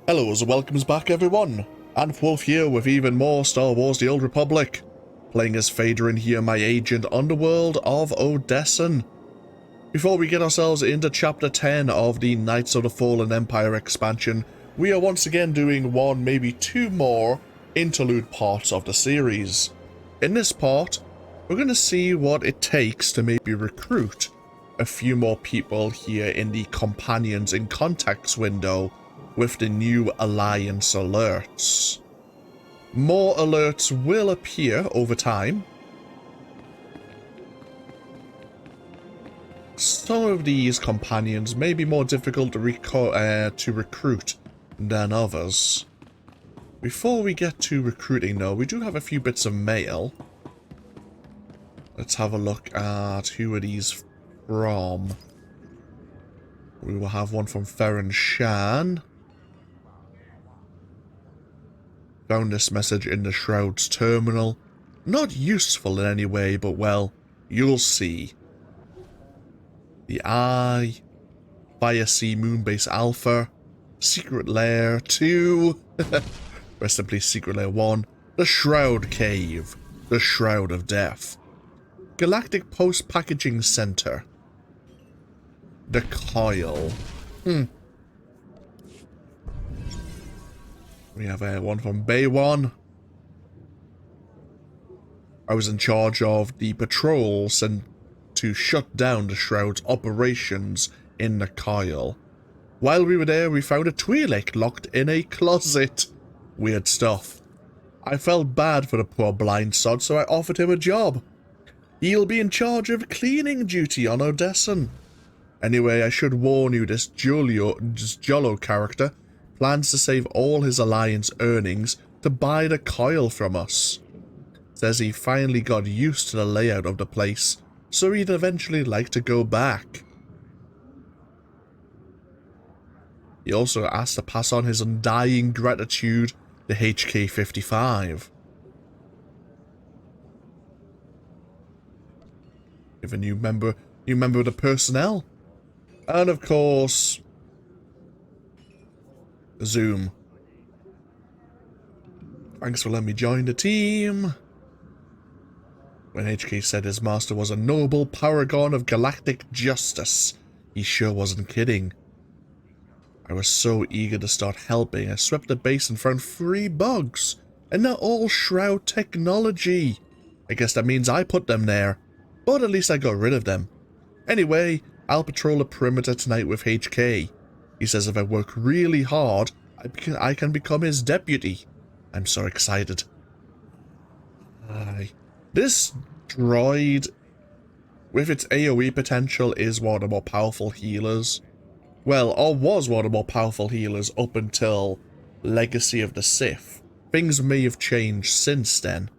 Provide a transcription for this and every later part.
Hello and welcomes back everyone, and Wolf here with even more Star Wars The Old Republic, playing as Vaedren here, my agent on the world of Odessen. Before we get ourselves into Chapter 10 of the Knights of the Fallen Empire expansion, we are once again doing one, maybe two more interlude parts of the series. In this part, we're going to see what it takes to maybe recruit a few more people here in the Companions in Contacts window with the new Alliance alerts. More alerts will appear over time. Some of these companions may be more difficult to recruit than others. Before we get to recruiting though, we do have a few bits of mail. Let's have a look at who are these from. We will have one from Ferren Shan. Found this message in the Shroud's terminal. Not useful in any way, but well, you'll see. The Eye, Fire Sea Moonbase Alpha, Secret Lair 2, rest in peace Secret Lair 1, the Shroud Cave, the Shroud of Death, Galactic Post Packaging Center, the Coil. We have one from Bay 1. I was in charge of the patrol sent to shut down the Shroud's operations in the Coil. While we were there, we found a Twi'lek locked in a closet. Weird stuff. I felt bad for the poor blind sod, so I offered him a job. He'll be in charge of cleaning duty on Odessen. Anyway, I should warn you, this Jollo character plans to save all his Alliance earnings to buy the Coil from us. Says he finally got used to the layout of the place, so he'd eventually like to go back. He also asked to pass on his undying gratitude to HK-55. Give a new member of the personnel. And of course, Zoom. Thanks for letting me join the team. When HK said his master was a noble paragon of galactic justice, he sure wasn't kidding. I was so eager to start helping, I swept the base and found 3 bugs, and they're all Shroud technology. I guess that means I put them there, but at least I got rid of them. Anyway, I'll patrol the perimeter tonight with HK. He says if I work really hard, I can become his deputy. I'm so excited. This droid, with its AoE potential, is one of the more powerful healers. Well, or was one of the more powerful healers up until Legacy of the Sith. Things may have changed since then.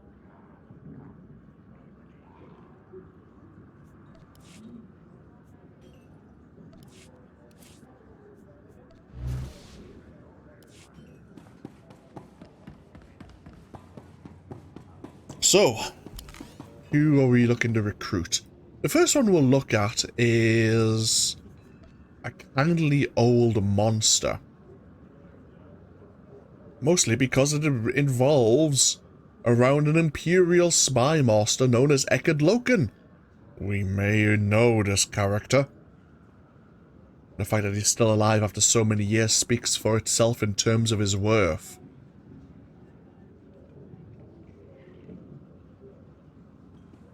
So, who are we looking to recruit? The first one we'll look at is a kindly old monster. Mostly because it involves around an Imperial spy master known as Eckard Loken. We may know this character. The fact that he's still alive after so many years speaks for itself in terms of his worth.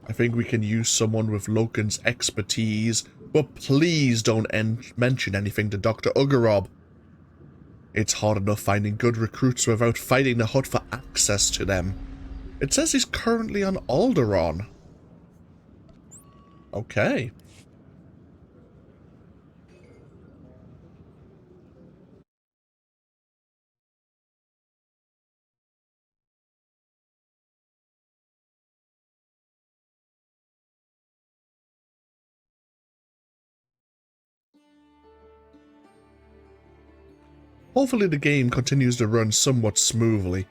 I think we can use someone with Loken's expertise, but please don't mention anything to Dr. Ugarob. It's hard enough finding good recruits without fighting the Hutt for access to them. It says he's currently on Alderaan. Okay. Hopefully the game continues to run somewhat smoothly.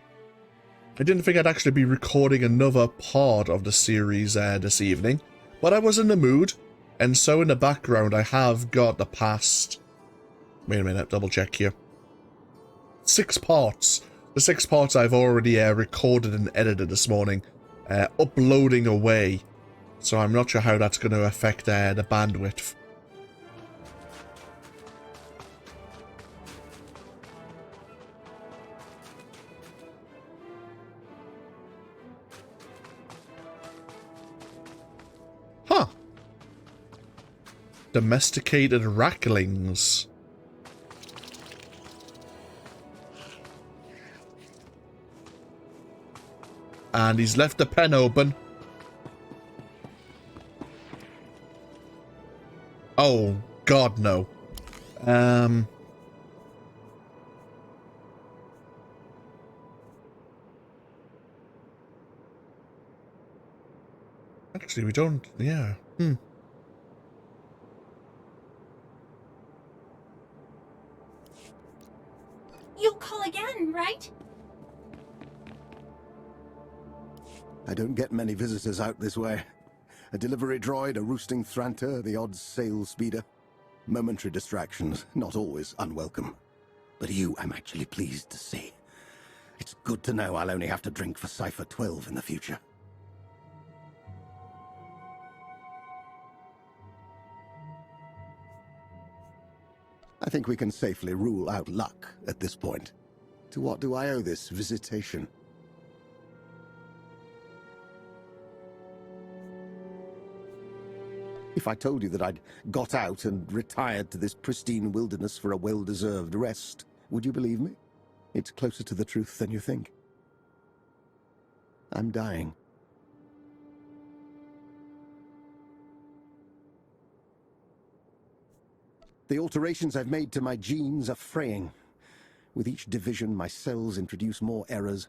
I didn't think I'd actually be recording another part of the series this evening, but I was in the mood, and so in the background I have got the past... Wait a minute, double check here. 6 parts. The 6 parts I've already recorded and edited this morning, uploading away. So I'm not sure how that's going to affect the bandwidth. Huh. Domesticated racklings. And he's left the pen open. Oh, God, no. Actually, we don't... Yeah. You'll call again, right? I don't get many visitors out this way. A delivery droid, a roosting thranter, the odd sail speeder. Momentary distractions, not always unwelcome. But you, I'm actually pleased to see. It's good to know I'll only have to drink for Cipher 12 in the future. I think we can safely rule out luck at this point. To what do I owe this visitation? If I told you that I'd got out and retired to this pristine wilderness for a well-deserved rest, would you believe me? It's closer to the truth than you think. I'm dying. The alterations I've made to my genes are fraying. With each division, my cells introduce more errors.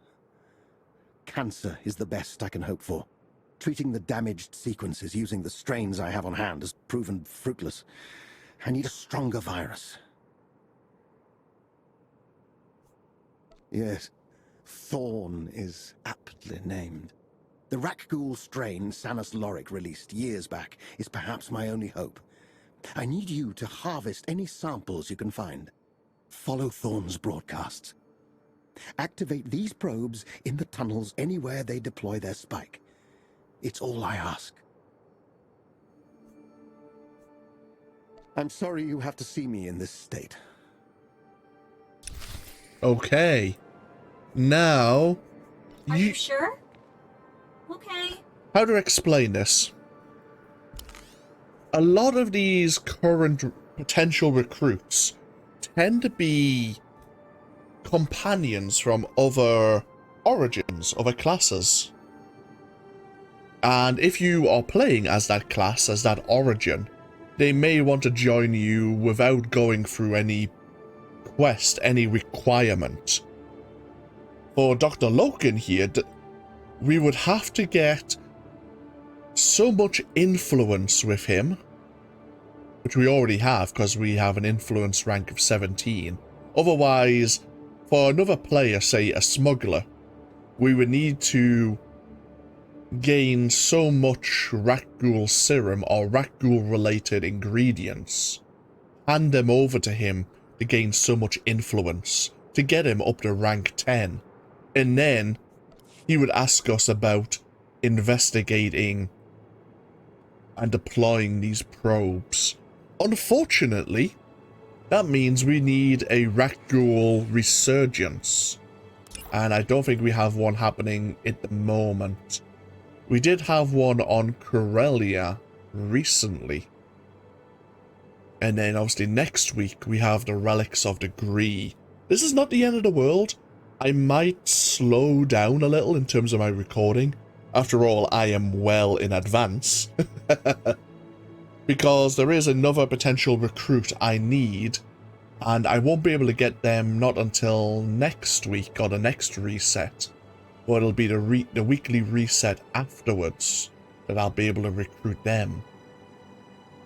Cancer is the best I can hope for. Treating the damaged sequences using the strains I have on hand has proven fruitless. I need a stronger virus. Yes, Thorn is aptly named. The Zakuul strain Sanus Lorik released years back is perhaps my only hope. I need you to harvest any samples you can find. Follow Thorn's broadcasts. Activate these probes in the tunnels anywhere they deploy their spike. It's all I ask. I'm sorry you have to see me in this state. Okay. Now... Are you sure? Okay. How to explain this? A lot of these current potential recruits tend to be companions from other origins, other classes. And if you are playing as that class, as that origin, they may want to join you without going through any quest, any requirement. For Dr. Loken here, we would have to get so much influence with him, which we already have because we have an influence rank of 17. Otherwise, for another player, say a smuggler, we would need to gain so much Zakuul serum or Zakuul related ingredients, hand them over to him to gain so much influence to get him up to rank 10, and then he would ask us about investigating and deploying these probes. Unfortunately, that means we need a Zakuul resurgence, and I don't think we have one happening at the moment. We did have one on Corellia recently. And then obviously next week we have the Relics of Degree. This is not the end of the world. I might slow down a little in terms of my recording. After all, I am well in advance. Because there is another potential recruit I need. And I won't be able to get them not until next week or the next reset. But it'll be the weekly reset afterwards that I'll be able to recruit them.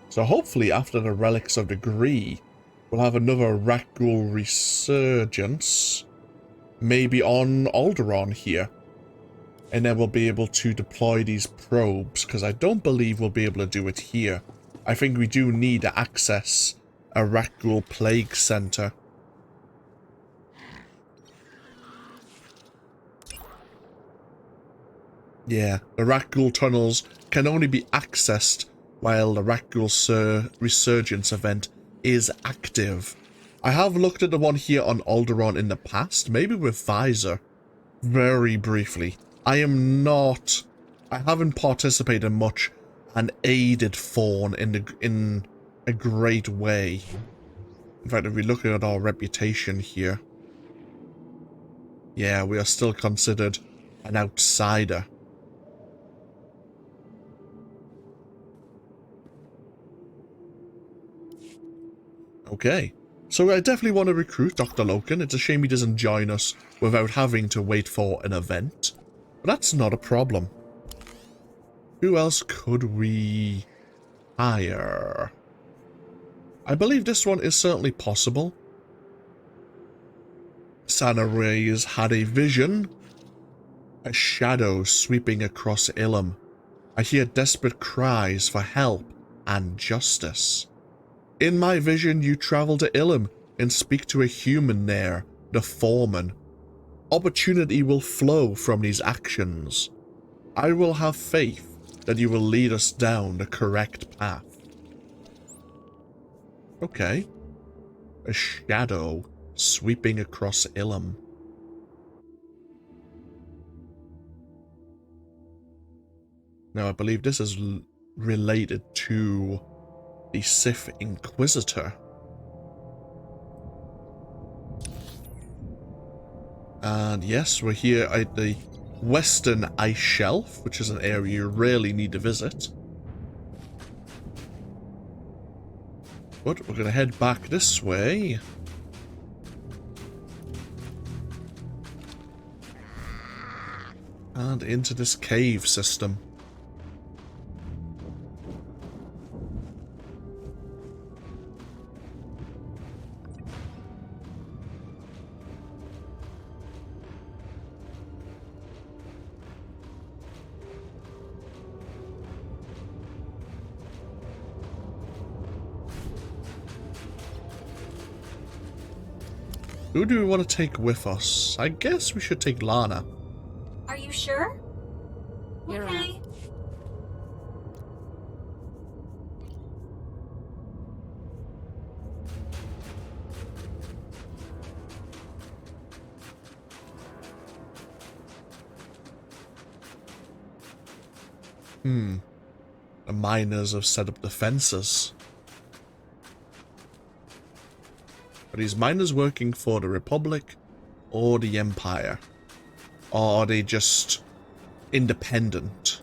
So hopefully after the Relics of Degree, we'll have another Zakuul resurgence. Maybe on Alderaan here. And then we'll be able to deploy these probes, because I don't believe we'll be able to do it here. I think we do need to access a Zakuul Plague Center. Yeah, the Zakuul tunnels can only be accessed while the Zakuul resurgence event is active. I have looked at the one here on Alderaan in the past, maybe with Visor, very briefly. I haven't participated much and aided Fawn in a great way. In fact, if we look at our reputation here, yeah, we are still considered an outsider. Okay, so I definitely want to recruit Dr. Loken. It's a shame he doesn't join us without having to wait for an event. But that's not a problem. Who else could we hire? I believe this one is certainly possible. Sana Reyes had a vision. A shadow sweeping across Ilum. I hear desperate cries for help and justice. In my vision, you travel to Ilum and speak to a human there, the foreman. Opportunity will flow from these actions. I will have faith that you will lead us down the correct path. Okay. A shadow sweeping across Ilum. Now, I believe this is related to the Sith Inquisitor. And yes, we're here at the Western Ice Shelf, which is an area you rarely need to visit. But we're going to head back this way. And into this cave system. Who do we want to take with us? I guess we should take Lana. Are you sure? You're Okay. The miners have set up defenses. Are these miners working for the Republic or the Empire? Or are they just independent?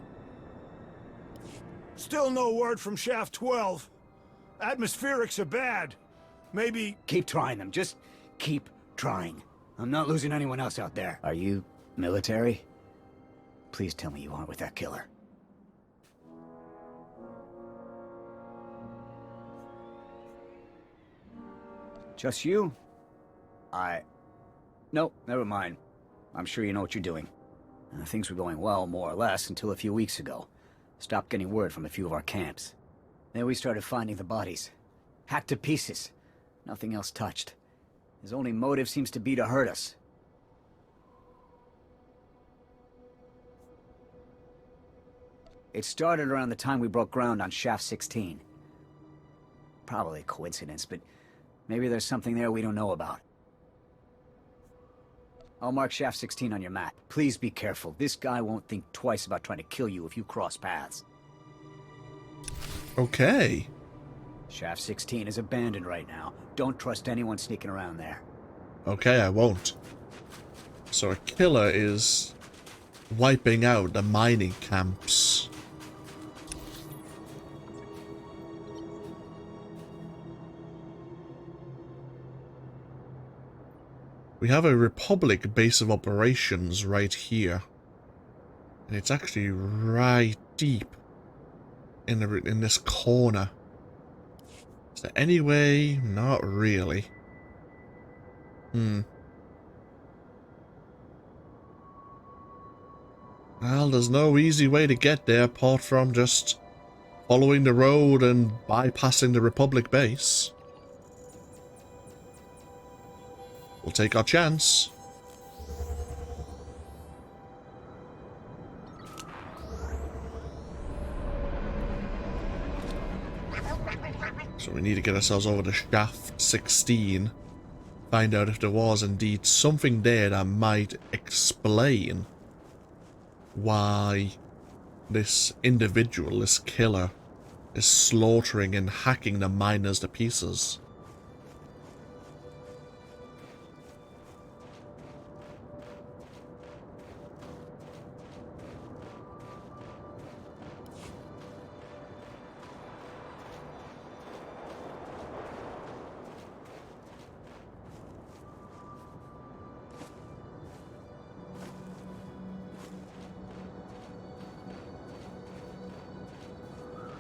Still no word from Shaft 12. Atmospherics are bad. Maybe... Keep trying them. Just keep trying. I'm not losing anyone else out there. Are you military? Please tell me you aren't with that killer. Just you? Nope, never mind. I'm sure you know what you're doing. Things were going well, more or less, until a few weeks ago. Stopped getting word from a few of our camps. Then we started finding the bodies. Hacked to pieces. Nothing else touched. His only motive seems to be to hurt us. It started around the time we broke ground on Shaft 16. Probably a coincidence, but maybe there's something there we don't know about. I'll mark Shaft 16 on your map. Please be careful. This guy won't think twice about trying to kill you if you cross paths. Okay. Shaft 16 is abandoned right now. Don't trust anyone sneaking around there. Okay, I won't. So a killer is wiping out the mining camps. We have a Republic base of operations right here. And it's actually right deep in this corner. Is there any way? Not really. Well, there's no easy way to get there apart from just following the road and bypassing the Republic base. We'll take our chance. So we need to get ourselves over to shaft 16. Find out if there was indeed something there that might explain why this individual, this killer, is slaughtering and hacking the miners to pieces.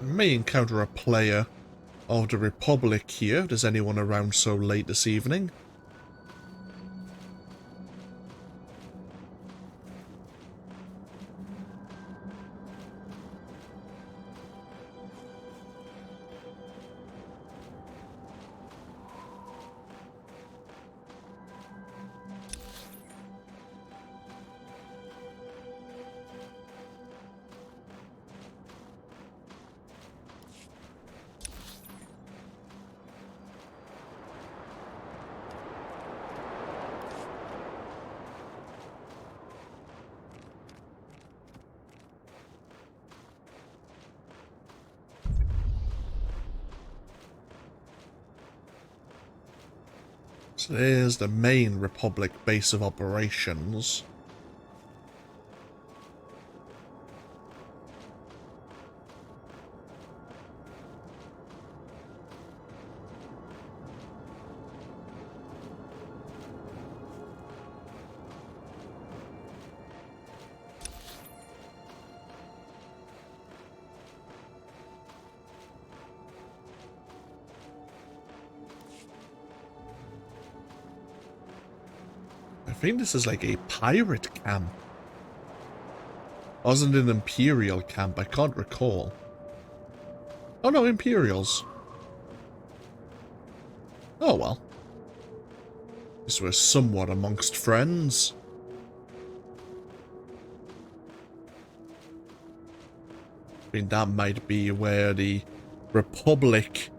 May encounter a player of the Republic here, if there's anyone around so late this evening. So there's the main Republic base of operations. I think this is like a pirate camp. Wasn't an Imperial camp, I can't recall. Oh no, Imperials. Oh well. This was somewhat amongst friends. I think that might be where the Republic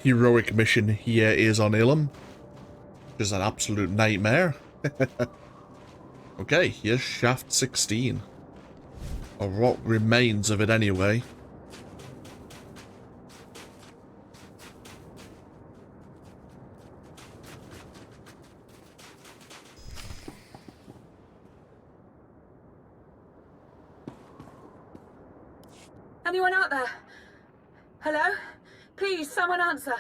heroic mission here is on Ilum. Which is an absolute nightmare. Okay, here's shaft 16. Or what remains of it anyway. Anyone out there? Hello? Please, someone answer.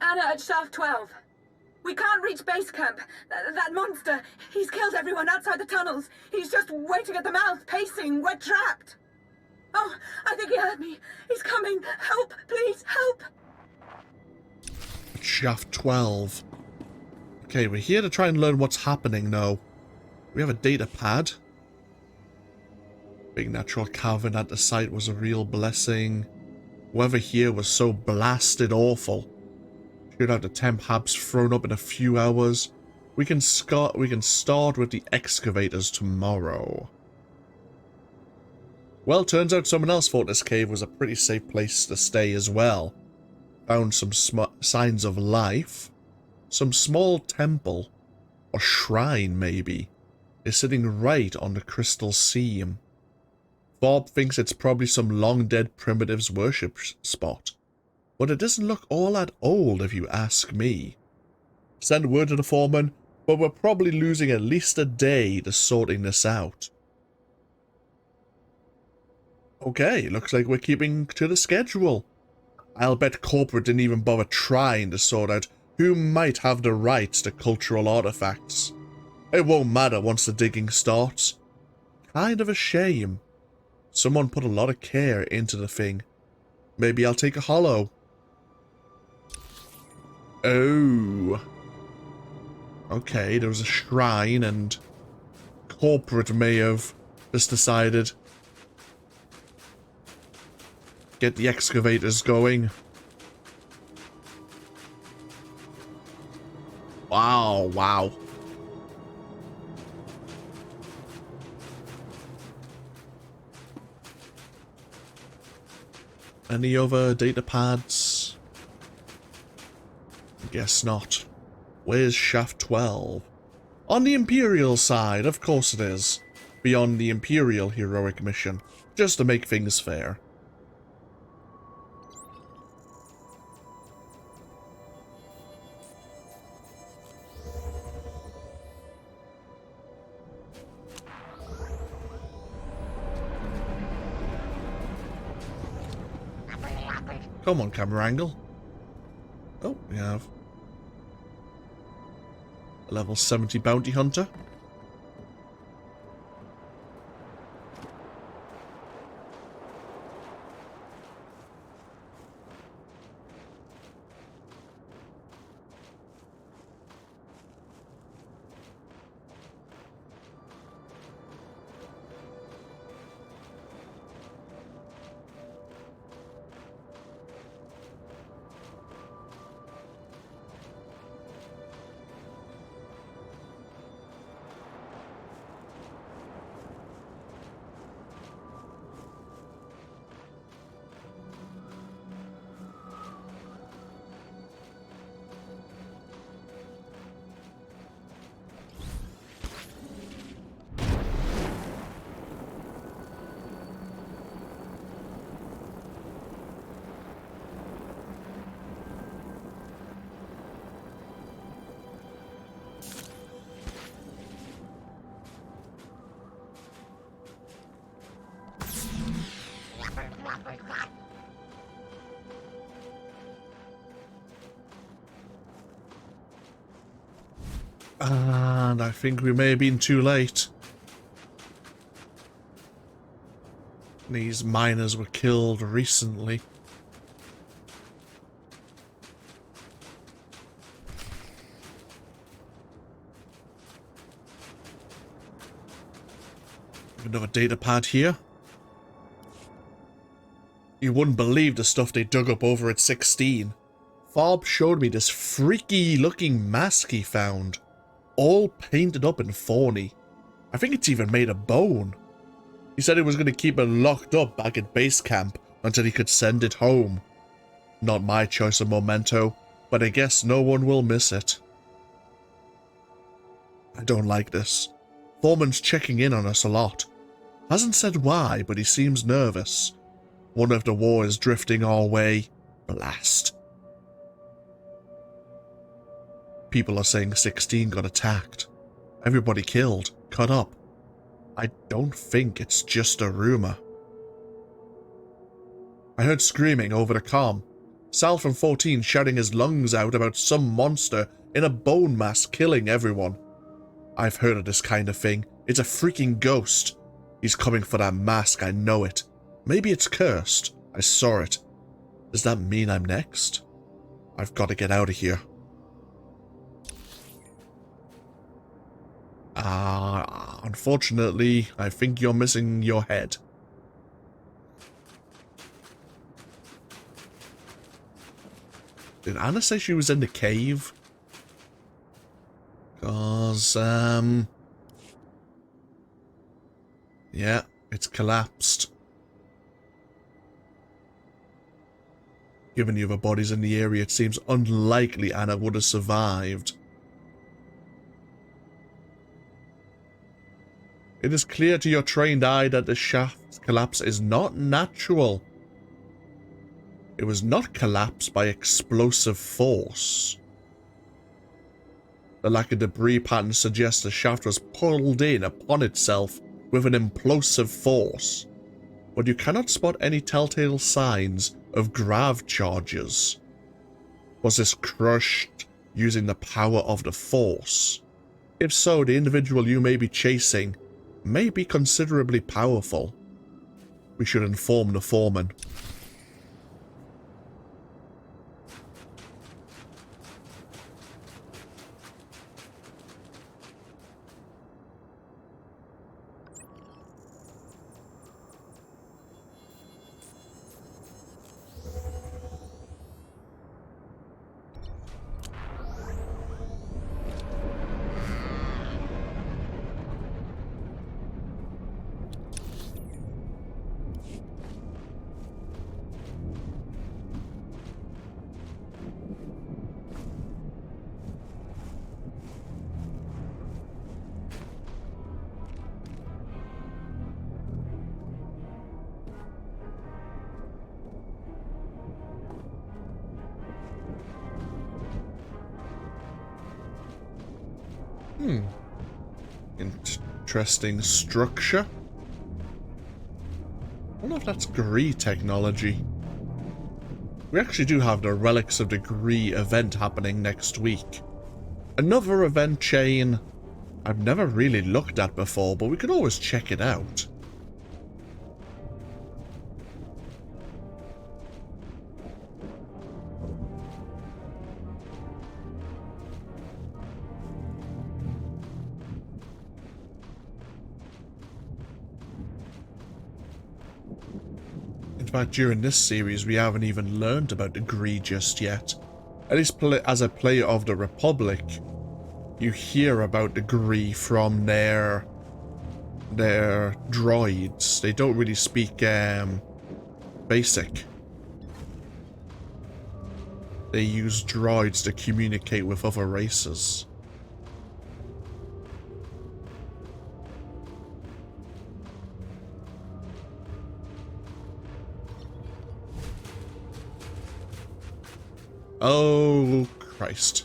Anna at shaft 12. We can't reach base camp. That monster, he's killed everyone outside the tunnels. He's just waiting at the mouth, pacing. We're trapped. Oh, I think he heard me. He's coming. Help, please, help. Shaft 12. Okay, we're here to try and learn what's happening now. We have a data pad. Big natural cavern at the site was a real blessing. Whoever here was so blasted awful. Should have the temp habs thrown up in a few hours. We can start with the excavators tomorrow. Well, turns out someone else thought this cave was a pretty safe place to stay as well. Found some signs of life. Some small temple, or shrine maybe, is sitting right on the crystal seam. Bob thinks it's probably some long-dead primitives worship spot. But it doesn't look all that old if you ask me. Send word to the foreman, but we're probably losing at least a day to sorting this out. Okay, looks like we're keeping to the schedule. I'll bet corporate didn't even bother trying to sort out who might have the rights to cultural artifacts. It won't matter once the digging starts. Kind of a shame. Someone put a lot of care into the thing. Maybe I'll take a hollow. Oh. Okay, there was a shrine and corporate may have just decided. Get the excavators going. Wow, wow. Any other data pads? I guess not. Where's Shaft 12? On the Imperial side, of course it is. Beyond the Imperial heroic mission, just to make things fair. Come on, camera angle. Oh, we have a level 70 bounty hunter. And I think we may have been too late. These miners were killed recently. Another data pad here. You wouldn't believe the stuff they dug up over at 16. Fob showed me this freaky looking mask he found. All painted up and thorny. I think it's even made of bone. He said he was going to keep it locked up back at base camp until he could send it home. Not my choice of memento, but I guess no one will miss it. I don't like this. Foreman's checking in on us a lot. Hasn't said why, but he seems nervous. Wonder if the war is drifting our way. Blast. People are saying 16 got attacked. Everybody killed, cut up. I don't think it's just a rumor. I heard screaming over the comm. Sal from 14 shouting his lungs out about some monster in a bone mass killing everyone. I've heard of this kind of thing. It's a freaking ghost. He's coming for that mask, I know it. Maybe it's cursed. I saw it. Does that mean I'm next? I've got to get out of here. Unfortunately, I think you're missing your head. Did Anna say she was in the cave? Cause, yeah, it's collapsed. Given the other bodies in the area, it seems unlikely Anna would have survived. It is clear to your trained eye that the shaft's collapse is not natural. It was not collapsed by explosive force. The lack of debris pattern suggests the shaft was pulled in upon itself with an implosive force, but you cannot spot any telltale signs of grav charges. Was this crushed using the power of the force? If so, the individual you may be chasing may be considerably powerful. We should inform the foreman. Interesting structure. I don't know if that's Gree technology. We actually do have the Relics of the Gree event happening next week. Another event chain I've never really looked at before, but we could always check it out. In fact, during this series, we haven't even learned about the Gree just yet. At least as a player of the Republic, you hear about the Gree from their droids. They don't really speak basic. They use droids to communicate with other races. Oh, Christ.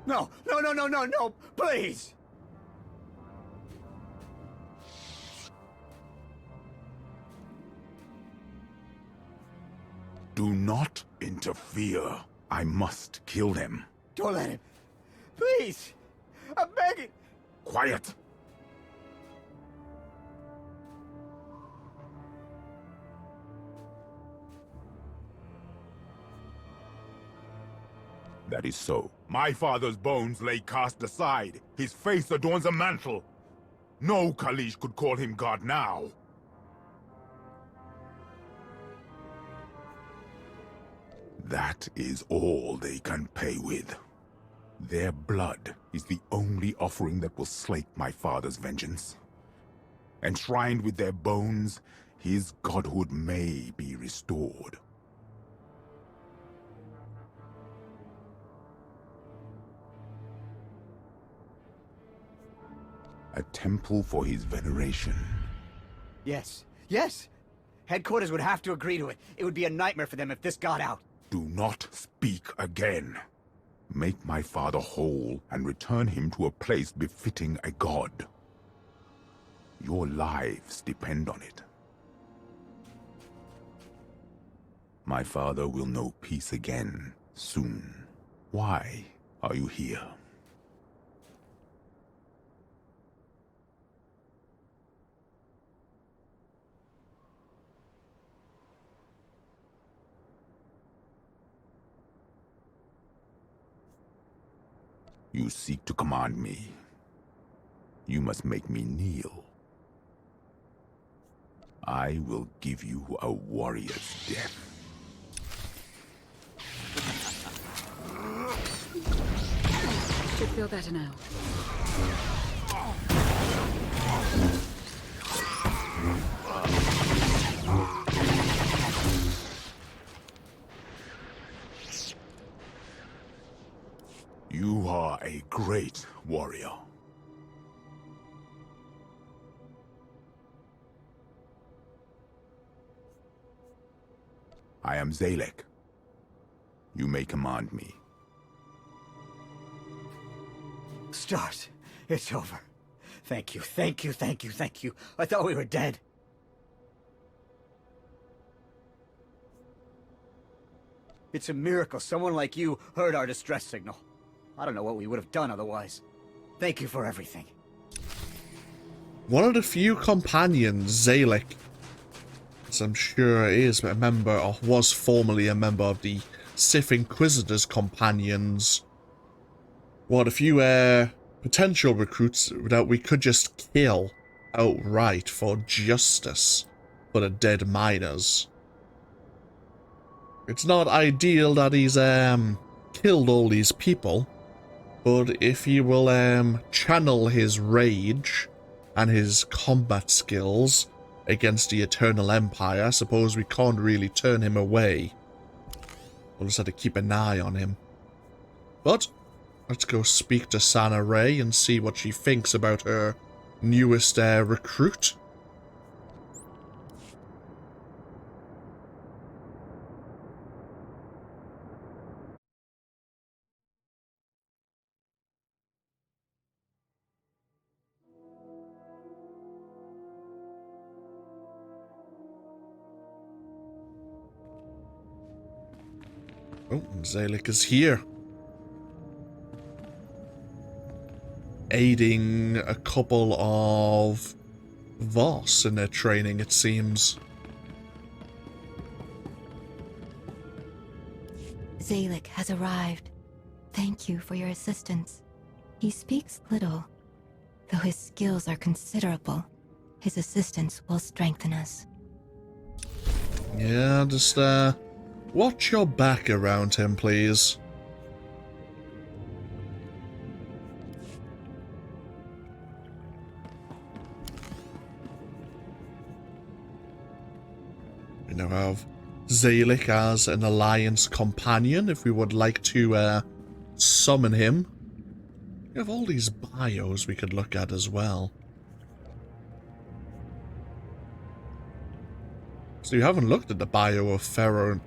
No, no, no, no, no, no, please! Do not interfere. I must kill them. Don't let him. Please! I'm begging! Quiet! That is so. My father's bones lay cast aside. His face adorns a mantle. No Kalish could call him God now. That is all they can pay with. Their blood is the only offering that will slake my father's vengeance. Enshrined with their bones, his godhood may be restored. A temple for his veneration. Yes, yes! Headquarters would have to agree to it. It would be a nightmare for them if this got out. Do not speak again. Make my father whole and return him to a place befitting a god. Your lives depend on it. My father will know peace again soon. Why are you here? You seek to command me. You must make me kneel. I will give you a warrior's death. Should feel better now. You are a great warrior. I am Zalek. You may command me. Stars, it's over. Thank you, thank you, thank you, thank you. I thought we were dead. It's a miracle someone like you heard our distress signal. I don't know what we would have done otherwise. Thank you for everything. One of the few companions, Zalek, as I'm sure is a member, or was formerly a member of the Sith Inquisitor's companions. One of the few potential recruits that we could just kill outright for justice for the dead miners. It's not ideal that he's killed all these people, but if he will channel his rage and his combat skills against the Eternal Empire, I suppose we can't really turn him away. We'll just have to keep an eye on him. But let's go speak to Sana Ray and see what she thinks about her newest recruit. Oh, Zalek is here. Aiding a couple of Voss in their training, it seems. Zalek has arrived. Thank you for your assistance. He speaks little. Though his skills are considerable, his assistance will strengthen us. Yeah, just watch your back around him, please. We now have Zalek as an alliance companion if we would like to summon him. We have all these bios we could look at as well. So you haven't looked at the bio of Farron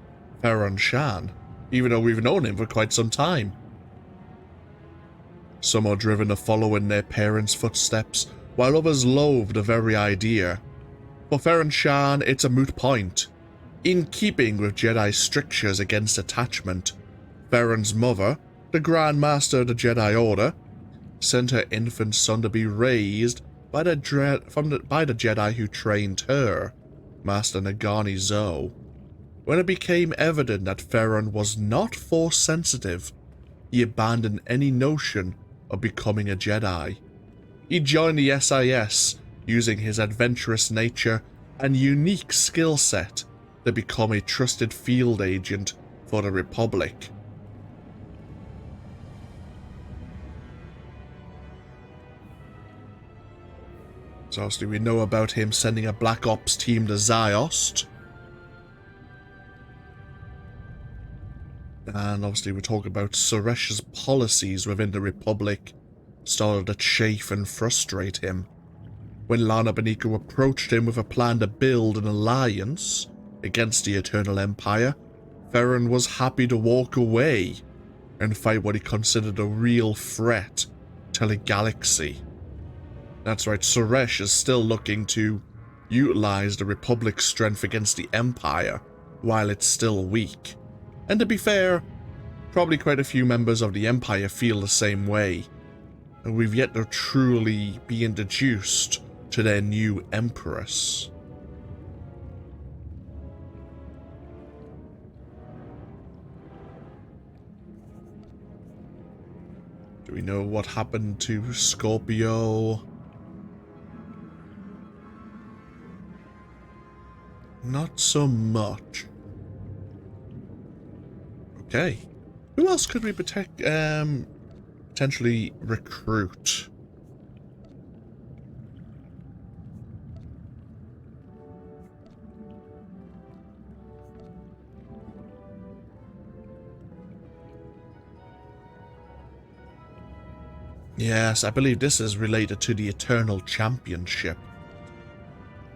Shan, even though we've known him for quite some time. Some are driven to follow in their parents' footsteps, while others loathe the very idea. For Farron Shan, it's a moot point. In keeping with Jedi strictures against attachment, Farron's mother, the Grand Master of the Jedi Order, sent her infant son to be raised by the Jedi who trained her, Master Nagani Zo. When it became evident that Farron was not Force-sensitive, he abandoned any notion of becoming a Jedi. He joined the SIS, using his adventurous nature and unique skill set to become a trusted field agent for the Republic. So obviously we know about him sending a Black Ops team to Ziost. And obviously we talk about Suresh's policies within the Republic started to chafe and frustrate him. When Lana Beniko approached him with a plan to build an alliance against the Eternal Empire, Farron was happy to walk away and fight what he considered a real threat to the galaxy. That's right, Suresh is still looking to utilize the Republic's strength against the Empire while it's still weak. And to be fair, probably quite a few members of the Empire feel the same way. And we've yet to truly be introduced to their new Empress. Do we know what happened to Scorpio? Not so much. Okay. Who else could we potentially recruit? Yes, I believe this is related to the Eternal Championship.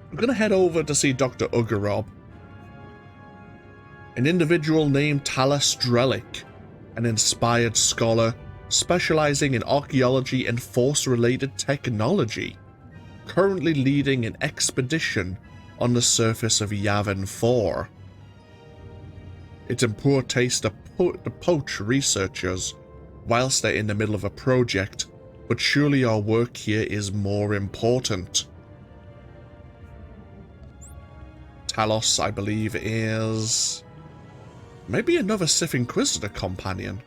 I'm going to head over to see Dr. Ugarob. An individual named Talas Drellick, an inspired scholar specializing in archaeology and Force-related technology, currently leading an expedition on the surface of Yavin 4. It's in poor taste to poach researchers whilst they're in the middle of a project, but surely our work here is more important. Talos, I believe, is maybe another Sith Inquisitor companion.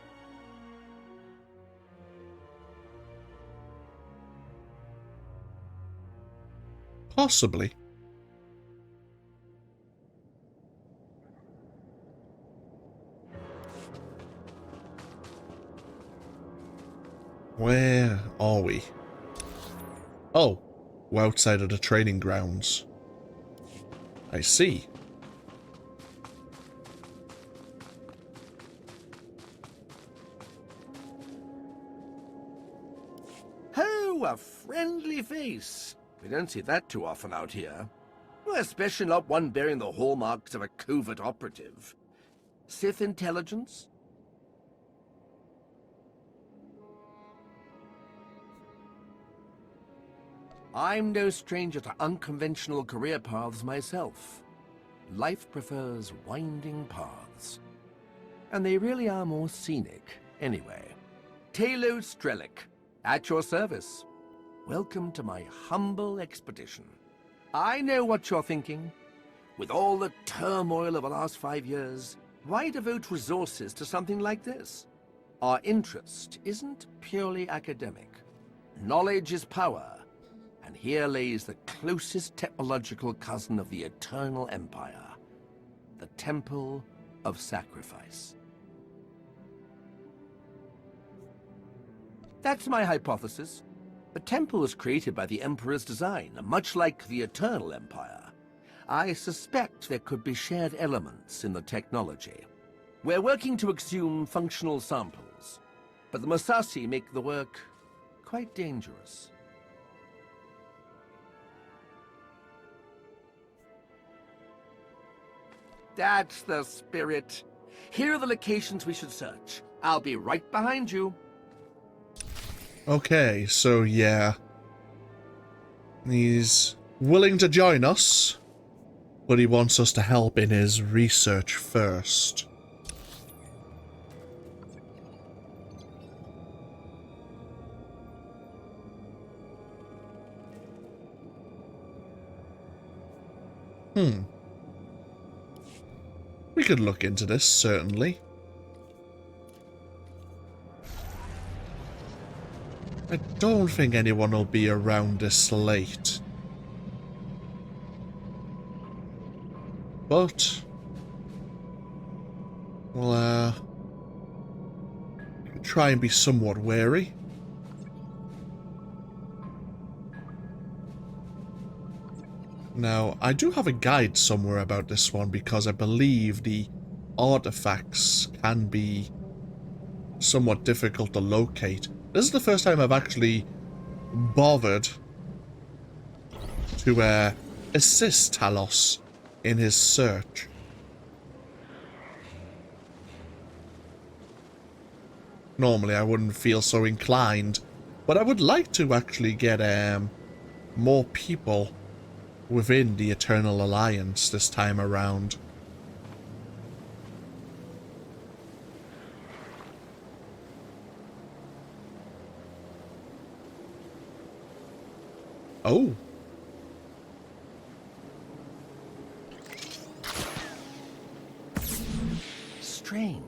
Possibly. Where are we? Oh, we're outside of the training grounds. I see. Ho, Oh, a friendly face. We don't see that too often out here. Well, especially not one bearing the hallmarks of a covert operative. Sith intelligence? I'm no stranger to unconventional career paths myself. Life prefers winding paths. And they really are more scenic, anyway. Talo Strelic, at your service. Welcome to my humble expedition. I know what you're thinking. With all the turmoil of the last 5 years, why devote resources to something like this? Our interest isn't purely academic. Knowledge is power. And here lays the closest technological cousin of the Eternal Empire. The Temple of Sacrifice. That's my hypothesis. The temple was created by the Emperor's design, much like the Eternal Empire. I suspect there could be shared elements in the technology. We're working to exhume functional samples, but the Massassi make the work quite dangerous. That's the spirit. Here are the locations we should search. I'll be right behind you. Okay, so yeah. He's willing to join us, but he wants us to help in his research first. We could look into this, certainly. I don't think anyone will be around this late. But we'll try and be somewhat wary. Now, I do have a guide somewhere about this one because I believe the artifacts can be somewhat difficult to locate. This is the first time I've actually bothered to assist Talos in his search. Normally I wouldn't feel so inclined, but I would like to actually get more people within the Eternal Alliance this time around. Oh. Strange.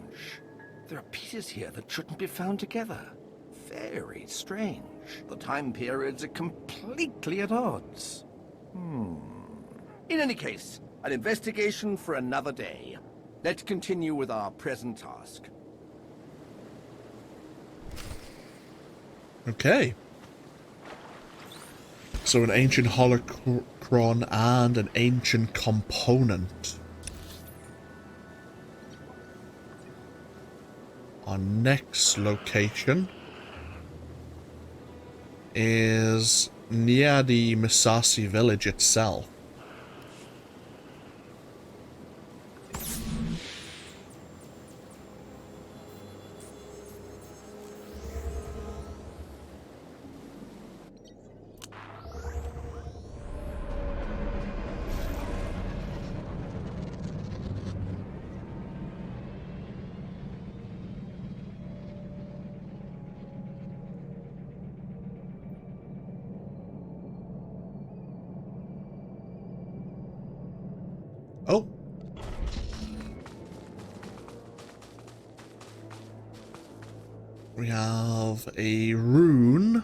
There are pieces here that shouldn't be found together. Very strange. The time periods are completely at odds. In any case, an investigation for another day. Let's continue with our present task. Okay. So an ancient holocron and an ancient component. Our next location is near the Massassi village itself. Oh. We have a rune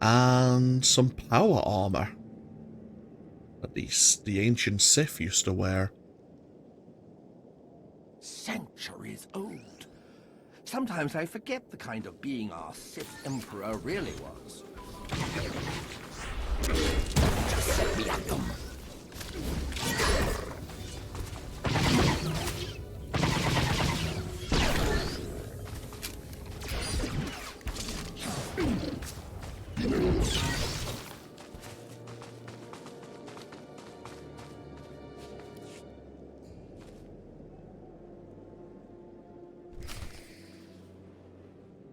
and some power armor. At least the ancient Sith used to wear. Centuries old. Sometimes I forget the kind of being our Sith Emperor really was. Just set me at them.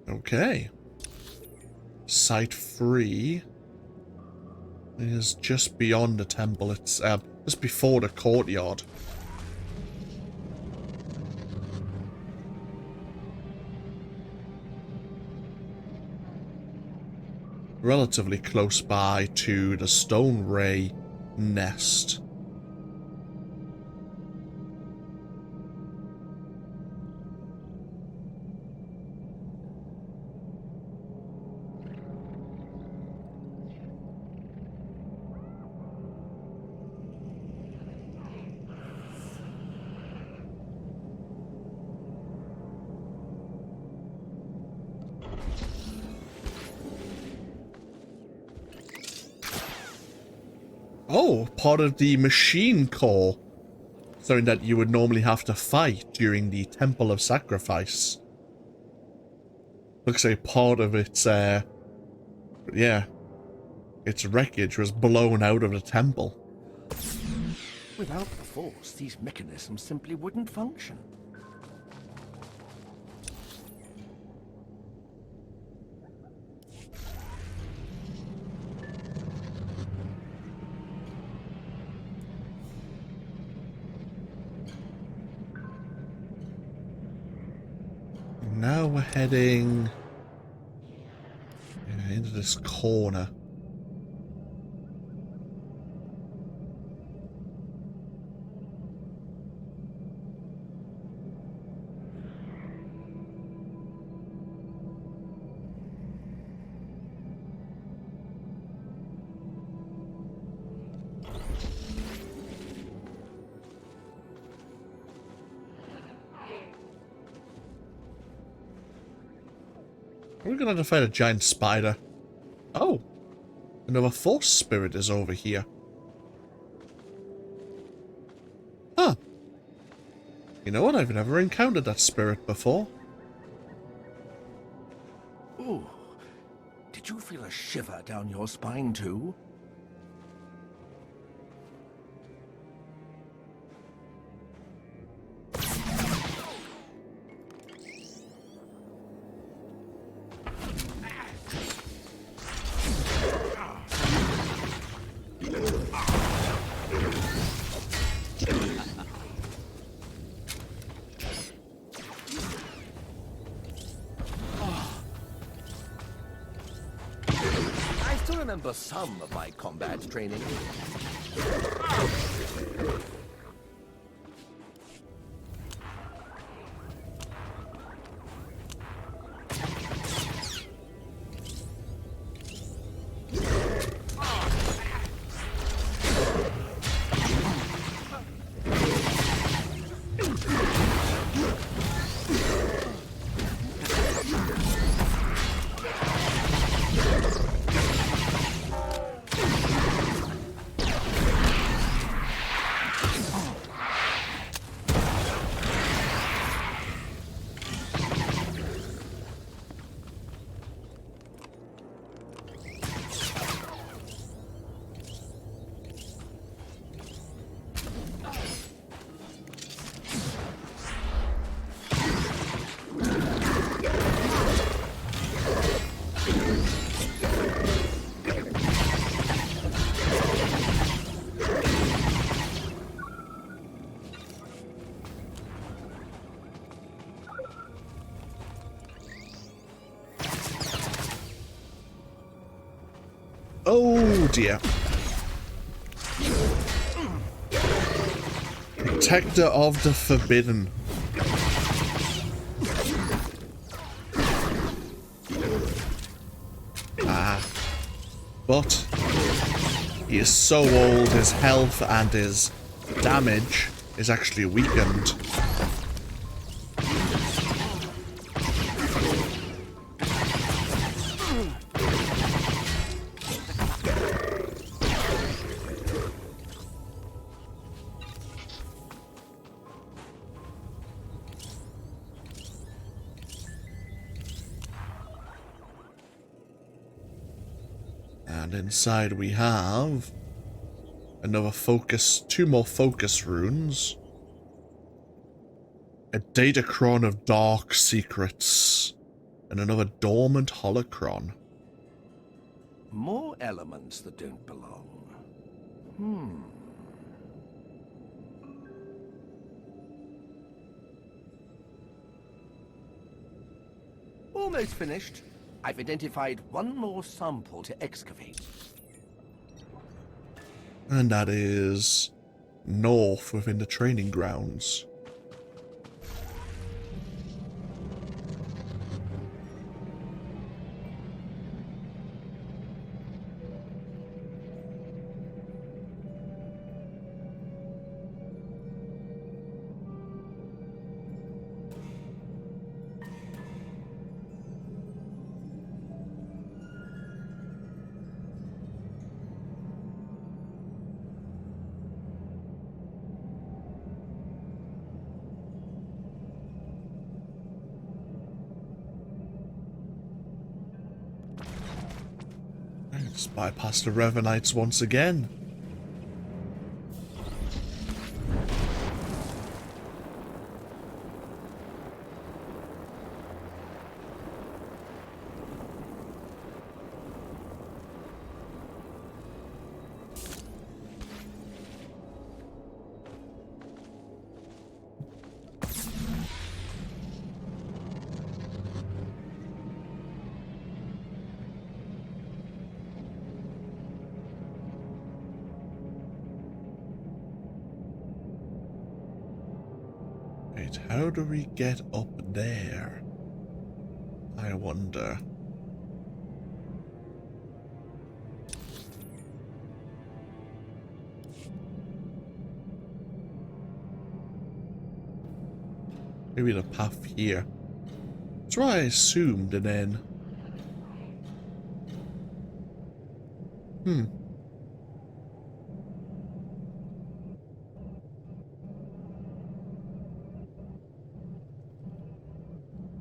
Okay. Site 3 is just beyond the temple. It's just before the courtyard. Relatively close by to the stone ray nest. Oh, part of the machine core. Something that you would normally have to fight during the Temple of Sacrifice. Looks like part of its, yeah, its wreckage was blown out of the temple. Without the Force, these mechanisms simply wouldn't function. Now we're heading into this corner. We're gonna have to fight a giant spider. Oh, another Force spirit is over here. Huh. You know what? I've never encountered that spirit before. Ooh. Did you feel a shiver down your spine too? Some of my combat training. Oh dear. Protector of the Forbidden. But he is so old, his health and his damage is actually weakened. And inside we have another focus, 2 more focus runes. A Datacron of Dark Secrets. And another dormant holocron. More elements that don't belong. Almost finished. I've identified one more sample to excavate. And that is north within the training grounds. Let's bypass the Revenites once again. Wait, how do we get up there? I wonder. Maybe the path here. That's what I assumed, and then...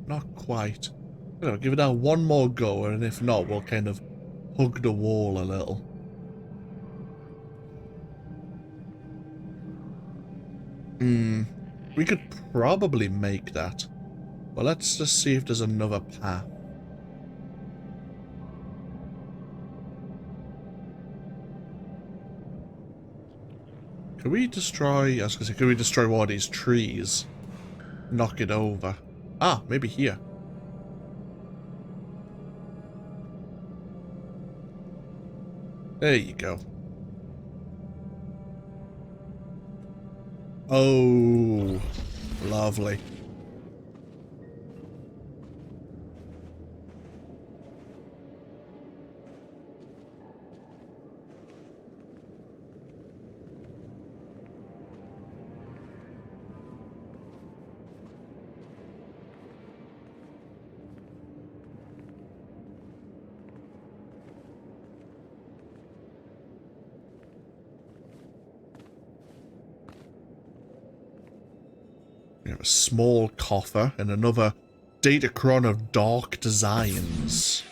Not quite. I'll give it that one more go, and if not, we'll kind of hug the wall a little. We could probably make that. But let's just see if there's another path. Could we destroy... I was going to say, could we destroy one of these trees? Knock it over. Ah, maybe here. There you go. Oh, lovely. We have a small coffer and another datachron of dark designs.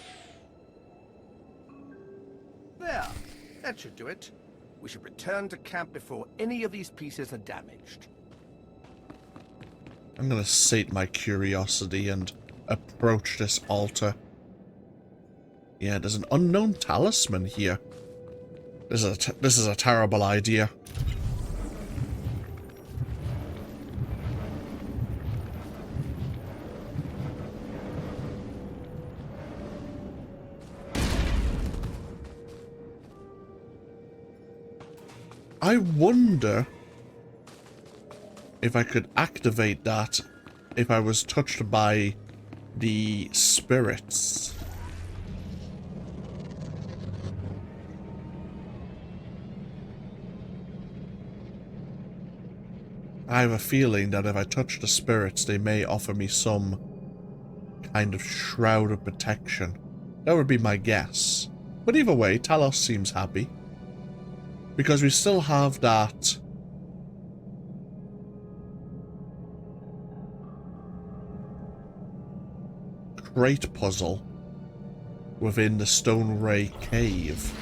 There. That should do it. We should return to camp before any of these pieces are damaged. I'm gonna sate my curiosity and approach this altar. Yeah, there's an unknown talisman here. This is a terrible idea. I wonder if I could activate that if I was touched by the spirits. I have a feeling that if I touch the spirits, they may offer me some kind of shroud of protection. That would be my guess. But either way, Talos seems happy. Because we still have that crate puzzle within the Stone Ray cave.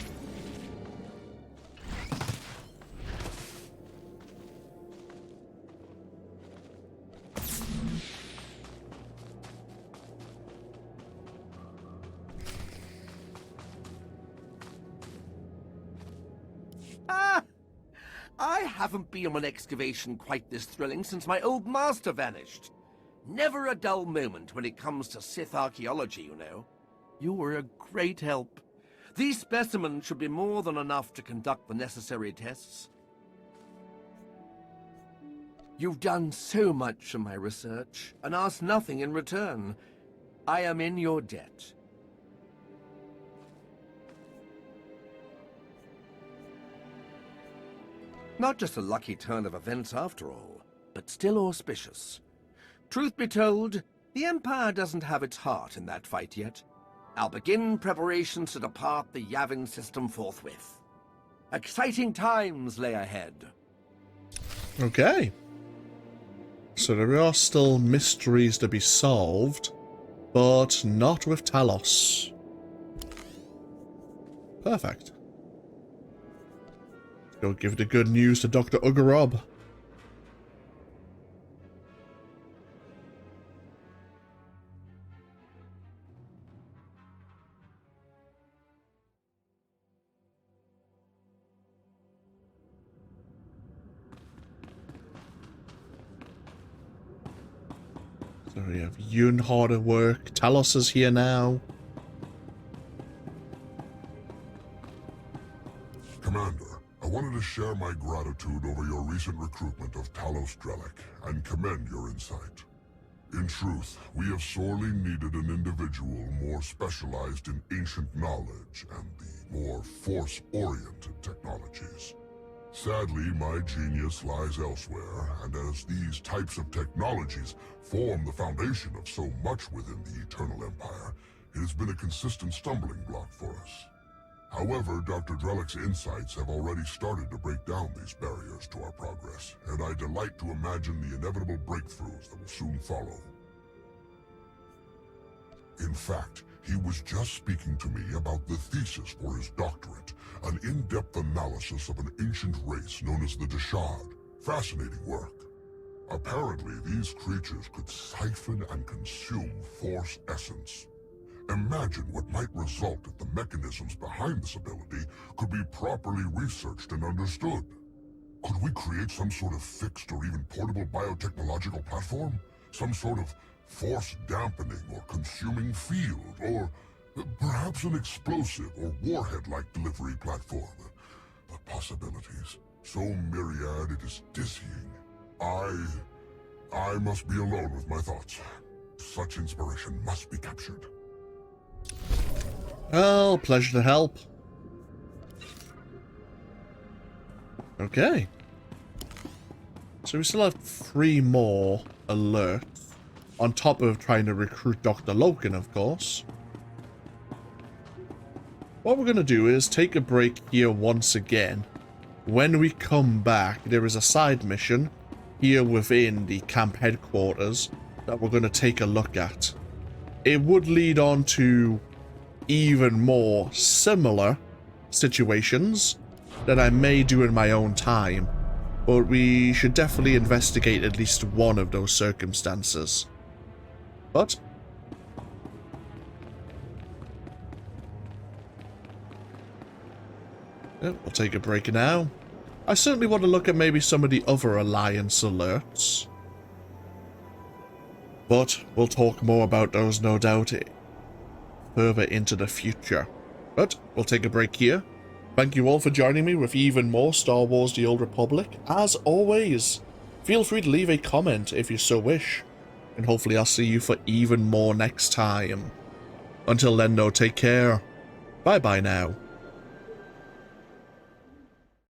I haven't been on an excavation quite this thrilling since my old master vanished. Never a dull moment when it comes to Sith archaeology, you know. You were a great help. These specimens should be more than enough to conduct the necessary tests. You've done so much for my research, and asked nothing in return. I am in your debt. Not just a lucky turn of events after all, but still auspicious. Truth be told, the Empire doesn't have its heart in that fight yet. I'll begin preparations to depart the Yavin system forthwith. Exciting times lay ahead. Okay. So there are still mysteries to be solved, but not with Talos. Perfect. Let's go give the good news to Dr. Ugarob. So we have Yun hard at work. Talos is here now. Commander, I wanted to share my gratitude over your recent recruitment of Talos Drellic and commend your insight. In truth, we have sorely needed an individual more specialized in ancient knowledge and the more force-oriented technologies. Sadly, my genius lies elsewhere, and as these types of technologies form the foundation of so much within the Eternal Empire, it has been a consistent stumbling block for us. However, Dr. Drellic's insights have already started to break down these barriers to our progress, and I delight to imagine the inevitable breakthroughs that will soon follow. In fact, he was just speaking to me about the thesis for his doctorate, an in-depth analysis of an ancient race known as the Deshad. Fascinating work. Apparently, these creatures could siphon and consume Force essence. Imagine what might result if the mechanisms behind this ability could be properly researched and understood. Could we create some sort of fixed or even portable biotechnological platform? Some sort of force dampening or consuming field, or perhaps an explosive or warhead-like delivery platform. The possibilities, so myriad it is dizzying. I must be alone with my thoughts. Such inspiration must be captured. Well, pleasure to help. Okay. So we still have 3 more alerts. On top of trying to recruit Dr. Loken, of course. What we're going to do is take a break here once again. When we come back, there is a side mission here within the camp headquarters that we're going to take a look at. It would lead on to even more similar situations that I may do in my own time, but we should definitely investigate at least one of those circumstances. But we'll take a break now. I certainly want to look at maybe some of the other Alliance alerts, but we'll talk more about those, no doubt, further into the future. But we'll take a break here. Thank you all for joining me with even more Star Wars The Old Republic. As always, feel free to leave a comment if you so wish, and hopefully I'll see you for even more next time. Until then though, take care. Bye bye now.